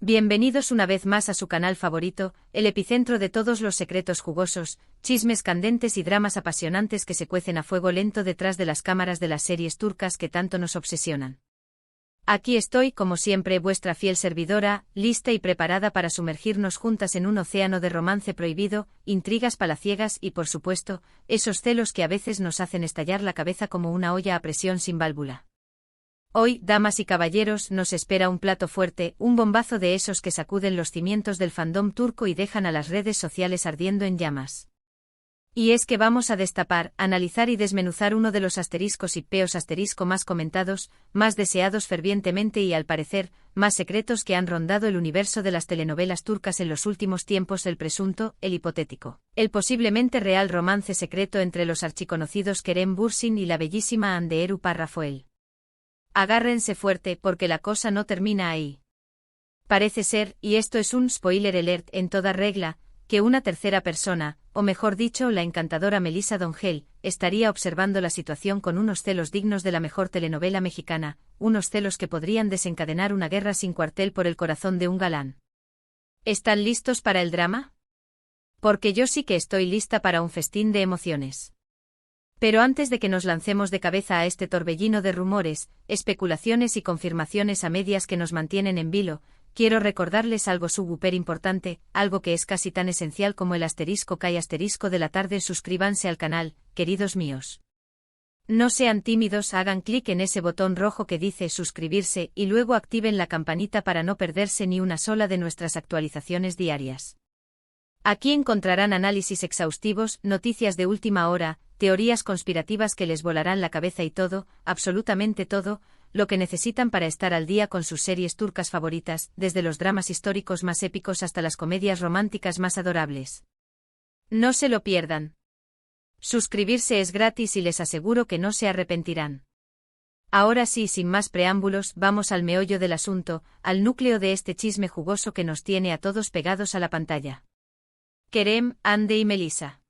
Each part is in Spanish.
Bienvenidos una vez más a su canal favorito, el epicentro de todos los secretos jugosos, chismes candentes y dramas apasionantes que se cuecen a fuego lento detrás de las cámaras de las series turcas que tanto nos obsesionan. Aquí estoy, como siempre, vuestra fiel servidora, lista y preparada para sumergirnos juntas en un océano de romance prohibido, intrigas palaciegas y, por supuesto, esos celos que a veces nos hacen estallar la cabeza como una olla a presión sin válvula. Hoy, damas y caballeros, nos espera un plato fuerte, un bombazo de esos que sacuden los cimientos del fandom turco y dejan a las redes sociales ardiendo en llamas. Y es que vamos a destapar, analizar y desmenuzar uno de los asteriscos y peos asterisco más comentados, más deseados fervientemente y al parecer, más secretos que han rondado el universo de las telenovelas turcas en los últimos tiempos: el presunto, el hipotético, el posiblemente real romance secreto entre los archiconocidos Kerem Bürsin y la bellísima Hande Erupar Rafael. Agárrense fuerte porque la cosa no termina ahí. Parece ser, y esto es un spoiler alert en toda regla, que una tercera persona, o mejor dicho la encantadora Melissa Dongel, estaría observando la situación con unos celos dignos de la mejor telenovela mexicana, unos celos que podrían desencadenar una guerra sin cuartel por el corazón de un galán. ¿Están listos para el drama? Porque yo sí que estoy lista para un festín de emociones. Pero antes de que nos lancemos de cabeza a este torbellino de rumores, especulaciones y confirmaciones a medias que nos mantienen en vilo, quiero recordarles algo súper importante, algo que es casi tan esencial como el asterisco K y asterisco de la tarde. Suscríbanse al canal, queridos míos. No sean tímidos, hagan clic en ese botón rojo que dice suscribirse y luego activen la campanita para no perderse ni una sola de nuestras actualizaciones diarias. Aquí encontrarán análisis exhaustivos, noticias de última hora, teorías conspirativas que les volarán la cabeza y todo, absolutamente todo, lo que necesitan para estar al día con sus series turcas favoritas, desde los dramas históricos más épicos hasta las comedias románticas más adorables. No se lo pierdan. Suscribirse es gratis y les aseguro que no se arrepentirán. Ahora sí, sin más preámbulos, vamos al meollo del asunto, al núcleo de este chisme jugoso que nos tiene a todos pegados a la pantalla. Kerem, Hande y Melissa.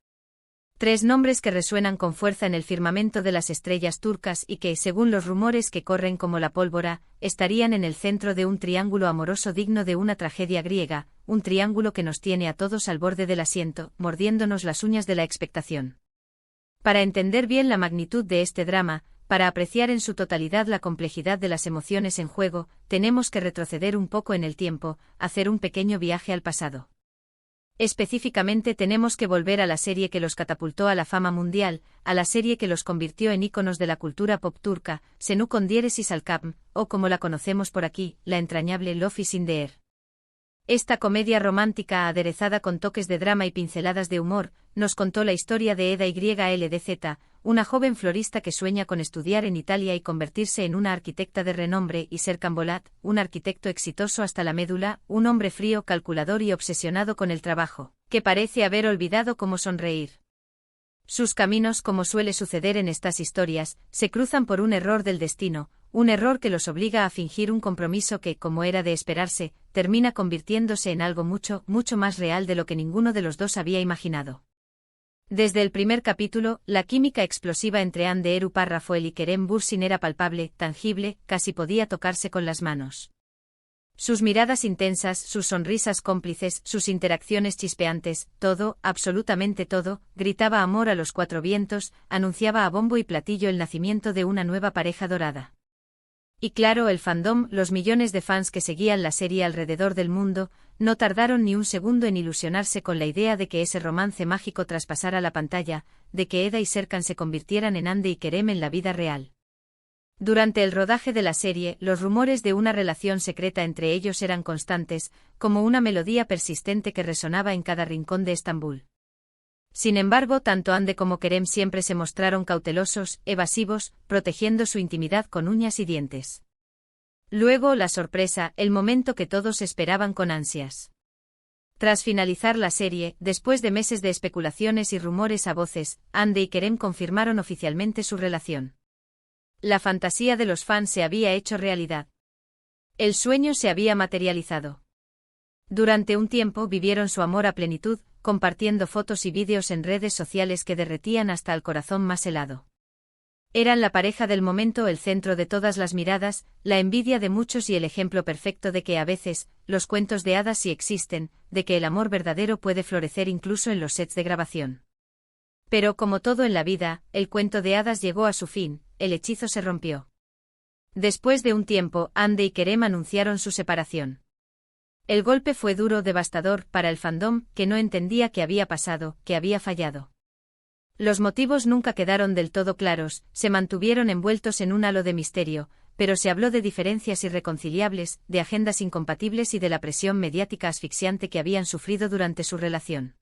Tres nombres que resuenan con fuerza en el firmamento de las estrellas turcas y que, según los rumores que corren como la pólvora, estarían en el centro de un triángulo amoroso digno de una tragedia griega, un triángulo que nos tiene a todos al borde del asiento, mordiéndonos las uñas de la expectación. Para entender bien la magnitud de este drama, para apreciar en su totalidad la complejidad de las emociones en juego, tenemos que retroceder un poco en el tiempo, hacer un pequeño viaje al pasado. Específicamente tenemos que volver a la serie que los catapultó a la fama mundial, a la serie que los convirtió en íconos de la cultura pop turca, Senu con diéresis al Kapm, o como la conocemos por aquí, la entrañable Love is in the Air. Esta comedia romántica aderezada con toques de drama y pinceladas de humor, nos contó la historia de Eda YLDZ, una joven florista que sueña con estudiar en Italia y convertirse en una arquitecta de renombre, y Serkan Bolat, un arquitecto exitoso hasta la médula, un hombre frío, calculador y obsesionado con el trabajo, que parece haber olvidado cómo sonreír. Sus caminos, como suele suceder en estas historias, se cruzan por un error del destino, un error que los obliga a fingir un compromiso que, como era de esperarse, termina convirtiéndose en algo mucho, mucho más real de lo que ninguno de los dos había imaginado. Desde el primer capítulo, la química explosiva entre Hande Erupar Rafael y Kerem Bürsin era palpable, tangible, casi podía tocarse con las manos. Sus miradas intensas, sus sonrisas cómplices, sus interacciones chispeantes, todo, absolutamente todo, gritaba amor a los cuatro vientos, anunciaba a bombo y platillo el nacimiento de una nueva pareja dorada. Y claro, el fandom, los millones de fans que seguían la serie alrededor del mundo, no tardaron ni un segundo en ilusionarse con la idea de que ese romance mágico traspasara la pantalla, de que Eda y Serkan se convirtieran en Hande y Kerem en la vida real. Durante el rodaje de la serie, los rumores de una relación secreta entre ellos eran constantes, como una melodía persistente que resonaba en cada rincón de Estambul. Sin embargo, tanto Hande como Kerem siempre se mostraron cautelosos, evasivos, protegiendo su intimidad con uñas y dientes. Luego, la sorpresa, el momento que todos esperaban con ansias. Tras finalizar la serie, después de meses de especulaciones y rumores a voces, Hande y Kerem confirmaron oficialmente su relación. La fantasía de los fans se había hecho realidad. El sueño se había materializado. Durante un tiempo vivieron su amor a plenitud, compartiendo fotos y vídeos en redes sociales que derretían hasta el corazón más helado. Eran la pareja del momento, el centro de todas las miradas, la envidia de muchos y el ejemplo perfecto de que a veces, los cuentos de hadas sí existen, de que el amor verdadero puede florecer incluso en los sets de grabación. Pero como todo en la vida, el cuento de hadas llegó a su fin, el hechizo se rompió. Después de un tiempo, Ande y Kerem anunciaron su separación. El golpe fue duro, devastador, para el fandom, que no entendía qué había pasado, qué había fallado. Los motivos nunca quedaron del todo claros, se mantuvieron envueltos en un halo de misterio, pero se habló de diferencias irreconciliables, de agendas incompatibles y de la presión mediática asfixiante que habían sufrido durante su relación.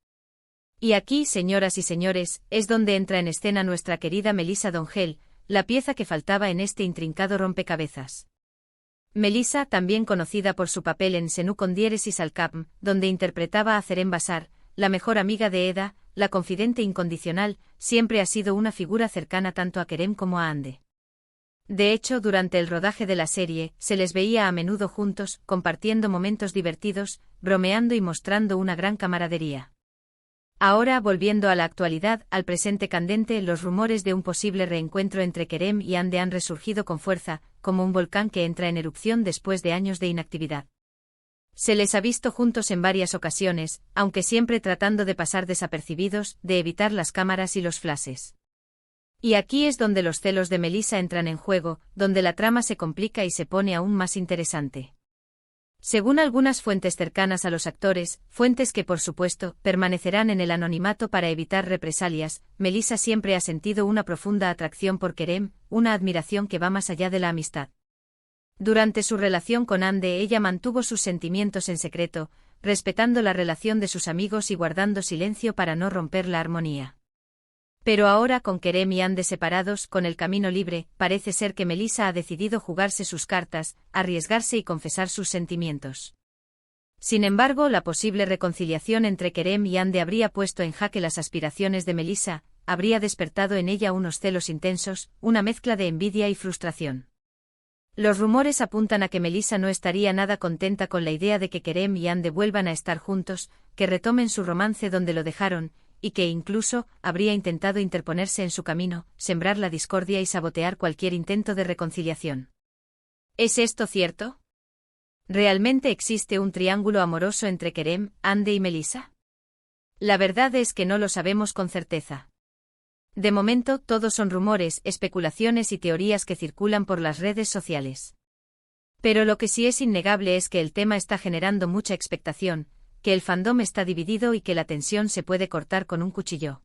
Y aquí, señoras y señores, es donde entra en escena nuestra querida Melissa D'Ongel, la pieza que faltaba en este intrincado rompecabezas. Melissa, también conocida por su papel en Senú con diéresis al Capm, donde interpretaba a Zerén Basar, la mejor amiga de Eda, la confidente incondicional, siempre ha sido una figura cercana tanto a Kerem como a Ande. De hecho, durante el rodaje de la serie, se les veía a menudo juntos, compartiendo momentos divertidos, bromeando y mostrando una gran camaradería. Ahora, volviendo a la actualidad, al presente candente, los rumores de un posible reencuentro entre Kerem y Ande han resurgido con fuerza, como un volcán que entra en erupción después de años de inactividad. Se les ha visto juntos en varias ocasiones, aunque siempre tratando de pasar desapercibidos, de evitar las cámaras y los flashes. Y aquí es donde los celos de Melissa entran en juego, donde la trama se complica y se pone aún más interesante. Según algunas fuentes cercanas a los actores, fuentes que por supuesto, permanecerán en el anonimato para evitar represalias, Melissa siempre ha sentido una profunda atracción por Kerem, una admiración que va más allá de la amistad. Durante su relación con Ande ella mantuvo sus sentimientos en secreto, respetando la relación de sus amigos y guardando silencio para no romper la armonía. Pero ahora con Kerem y Ande separados, con el camino libre, parece ser que Melissa ha decidido jugarse sus cartas, arriesgarse y confesar sus sentimientos. Sin embargo, la posible reconciliación entre Kerem y Ande habría puesto en jaque las aspiraciones de Melissa, habría despertado en ella unos celos intensos, una mezcla de envidia y frustración. Los rumores apuntan a que Melissa no estaría nada contenta con la idea de que Kerem y Ande vuelvan a estar juntos, que retomen su romance donde lo dejaron, y que incluso habría intentado interponerse en su camino, sembrar la discordia y sabotear cualquier intento de reconciliación. ¿Es esto cierto? ¿Realmente existe un triángulo amoroso entre Kerem, Ande y Melissa? La verdad es que no lo sabemos con certeza. De momento, todos son rumores, especulaciones y teorías que circulan por las redes sociales. Pero lo que sí es innegable es que el tema está generando mucha expectación, que el fandom está dividido y que la tensión se puede cortar con un cuchillo.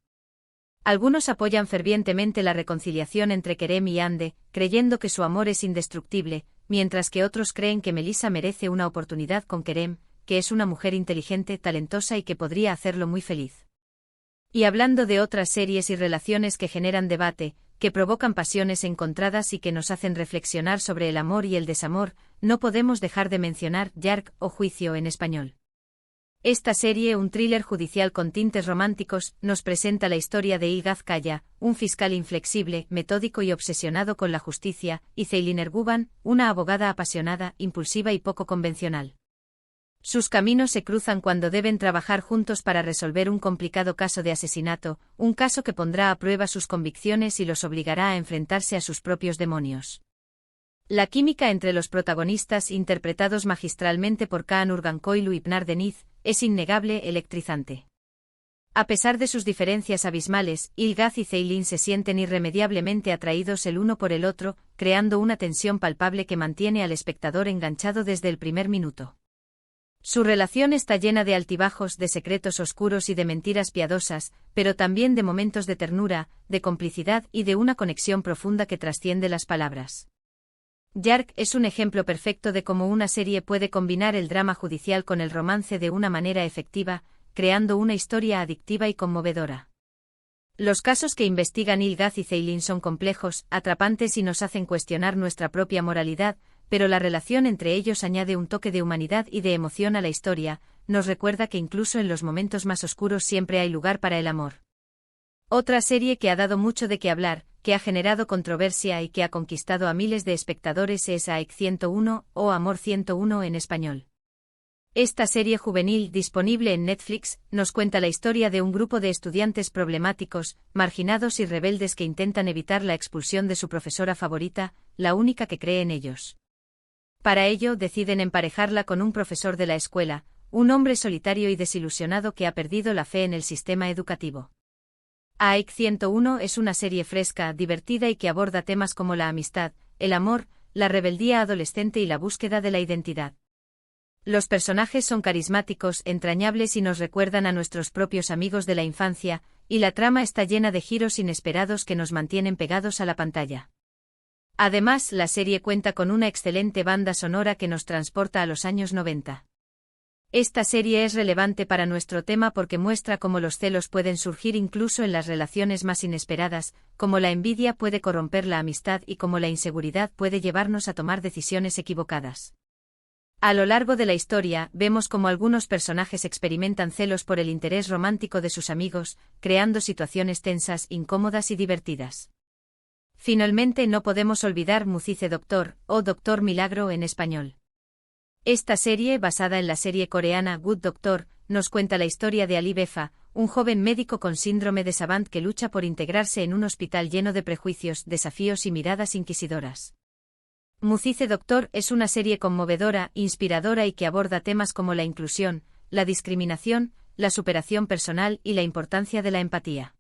Algunos apoyan fervientemente la reconciliación entre Kerem y Ande, creyendo que su amor es indestructible, mientras que otros creen que Melissa merece una oportunidad con Kerem, que es una mujer inteligente, talentosa y que podría hacerlo muy feliz. Y hablando de otras series y relaciones que generan debate, que provocan pasiones encontradas y que nos hacen reflexionar sobre el amor y el desamor, no podemos dejar de mencionar Yark o Juicio en español. Esta serie, un thriller judicial con tintes románticos, nos presenta la historia de Ilgaz Kaya, un fiscal inflexible, metódico y obsesionado con la justicia, y Ceylin Erguvan, una abogada apasionada, impulsiva y poco convencional. Sus caminos se cruzan cuando deben trabajar juntos para resolver un complicado caso de asesinato, un caso que pondrá a prueba sus convicciones y los obligará a enfrentarse a sus propios demonios. La química entre los protagonistas, interpretados magistralmente por Kaan Urgankoilu y Pnar Deniz, es innegable, electrizante. A pesar de sus diferencias abismales, Ilgaz y Ceylin se sienten irremediablemente atraídos el uno por el otro, creando una tensión palpable que mantiene al espectador enganchado desde el primer minuto. Su relación está llena de altibajos, de secretos oscuros y de mentiras piadosas, pero también de momentos de ternura, de complicidad y de una conexión profunda que trasciende las palabras. Yark es un ejemplo perfecto de cómo una serie puede combinar el drama judicial con el romance de una manera efectiva, creando una historia adictiva y conmovedora. Los casos que investigan Ilgaz y Ceylin son complejos, atrapantes y nos hacen cuestionar nuestra propia moralidad, pero la relación entre ellos añade un toque de humanidad y de emoción a la historia, nos recuerda que incluso en los momentos más oscuros siempre hay lugar para el amor. Otra serie que ha dado mucho de qué hablar, que ha generado controversia y que ha conquistado a miles de espectadores es AEK 101 o Amor 101 en español. Esta serie juvenil, disponible en Netflix, nos cuenta la historia de un grupo de estudiantes problemáticos, marginados y rebeldes que intentan evitar la expulsión de su profesora favorita, la única que cree en ellos. Para ello, deciden emparejarla con un profesor de la escuela, un hombre solitario y desilusionado que ha perdido la fe en el sistema educativo. AIC 101 es una serie fresca, divertida y que aborda temas como la amistad, el amor, la rebeldía adolescente y la búsqueda de la identidad. Los personajes son carismáticos, entrañables y nos recuerdan a nuestros propios amigos de la infancia, y la trama está llena de giros inesperados que nos mantienen pegados a la pantalla. Además, la serie cuenta con una excelente banda sonora que nos transporta a los años 90. Esta serie es relevante para nuestro tema porque muestra cómo los celos pueden surgir incluso en las relaciones más inesperadas, cómo la envidia puede corromper la amistad y cómo la inseguridad puede llevarnos a tomar decisiones equivocadas. A lo largo de la historia, vemos cómo algunos personajes experimentan celos por el interés romántico de sus amigos, creando situaciones tensas, incómodas y divertidas. Finalmente, no podemos olvidar Muzice Doctor, o Doctor Milagro en español. Esta serie, basada en la serie coreana Good Doctor, nos cuenta la historia de Ali Befa, un joven médico con síndrome de Savant que lucha por integrarse en un hospital lleno de prejuicios, desafíos y miradas inquisidoras. Muzice Doctor es una serie conmovedora, inspiradora y que aborda temas como la inclusión, la discriminación, la superación personal y la importancia de la empatía.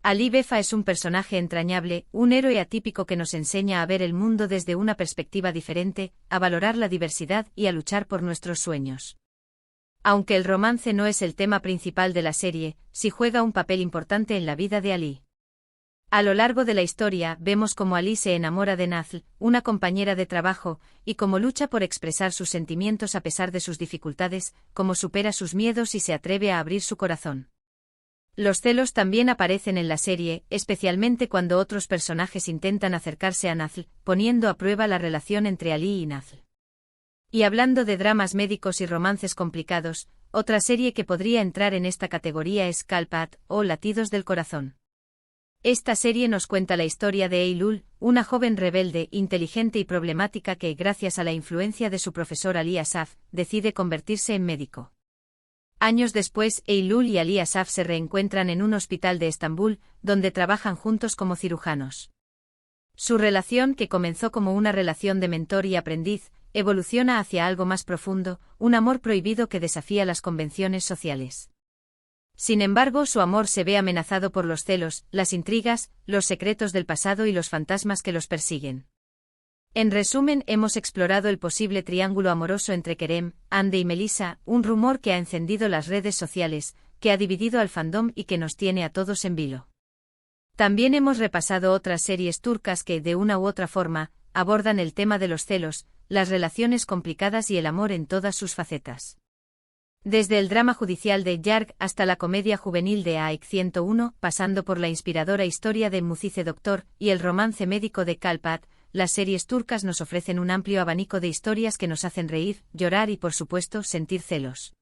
Ali Befa es un personaje entrañable, un héroe atípico que nos enseña a ver el mundo desde una perspectiva diferente, a valorar la diversidad y a luchar por nuestros sueños. Aunque el romance no es el tema principal de la serie, sí juega un papel importante en la vida de Ali. A lo largo de la historia, vemos cómo Ali se enamora de Nazl, una compañera de trabajo, y cómo lucha por expresar sus sentimientos a pesar de sus dificultades, cómo supera sus miedos y se atreve a abrir su corazón. Los celos también aparecen en la serie, especialmente cuando otros personajes intentan acercarse a Nazl, poniendo a prueba la relación entre Ali y Nazl. Y hablando de dramas médicos y romances complicados, otra serie que podría entrar en esta categoría es Kalpat, o Latidos del Corazón. Esta serie nos cuenta la historia de Eylul, una joven rebelde, inteligente y problemática que, gracias a la influencia de su profesor Ali Asaf, decide convertirse en médico. Años después, Eylul y Ali Asaf se reencuentran en un hospital de Estambul, donde trabajan juntos como cirujanos. Su relación, que comenzó como una relación de mentor y aprendiz, evoluciona hacia algo más profundo, un amor prohibido que desafía las convenciones sociales. Sin embargo, su amor se ve amenazado por los celos, las intrigas, los secretos del pasado y los fantasmas que los persiguen. En resumen, hemos explorado el posible triángulo amoroso entre Kerem, Ande y Melissa, un rumor que ha encendido las redes sociales, que ha dividido al fandom y que nos tiene a todos en vilo. También hemos repasado otras series turcas que, de una u otra forma, abordan el tema de los celos, las relaciones complicadas y el amor en todas sus facetas. Desde el drama judicial de Yarg hasta la comedia juvenil de AIC 101, pasando por la inspiradora historia de Muzice Doctor y el romance médico de Kalpat, las series turcas nos ofrecen un amplio abanico de historias que nos hacen reír, llorar y por supuesto sentir celos.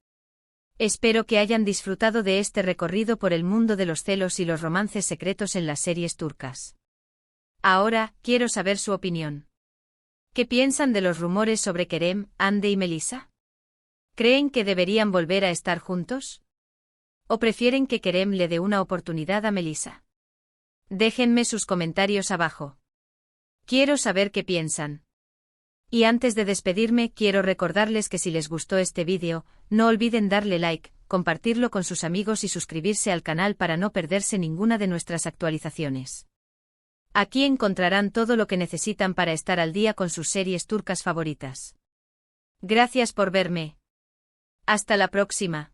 Espero que hayan disfrutado de este recorrido por el mundo de los celos y los romances secretos en las series turcas. Ahora, quiero saber su opinión. ¿Qué piensan de los rumores sobre Kerem, Ande y Melissa? ¿Creen que deberían volver a estar juntos? ¿O prefieren que Kerem le dé una oportunidad a Melissa? Déjenme sus comentarios abajo. Quiero saber qué piensan. Y antes de despedirme, quiero recordarles que si les gustó este vídeo, no olviden darle like, compartirlo con sus amigos y suscribirse al canal para no perderse ninguna de nuestras actualizaciones. Aquí encontrarán todo lo que necesitan para estar al día con sus series turcas favoritas. Gracias por verme. Hasta la próxima.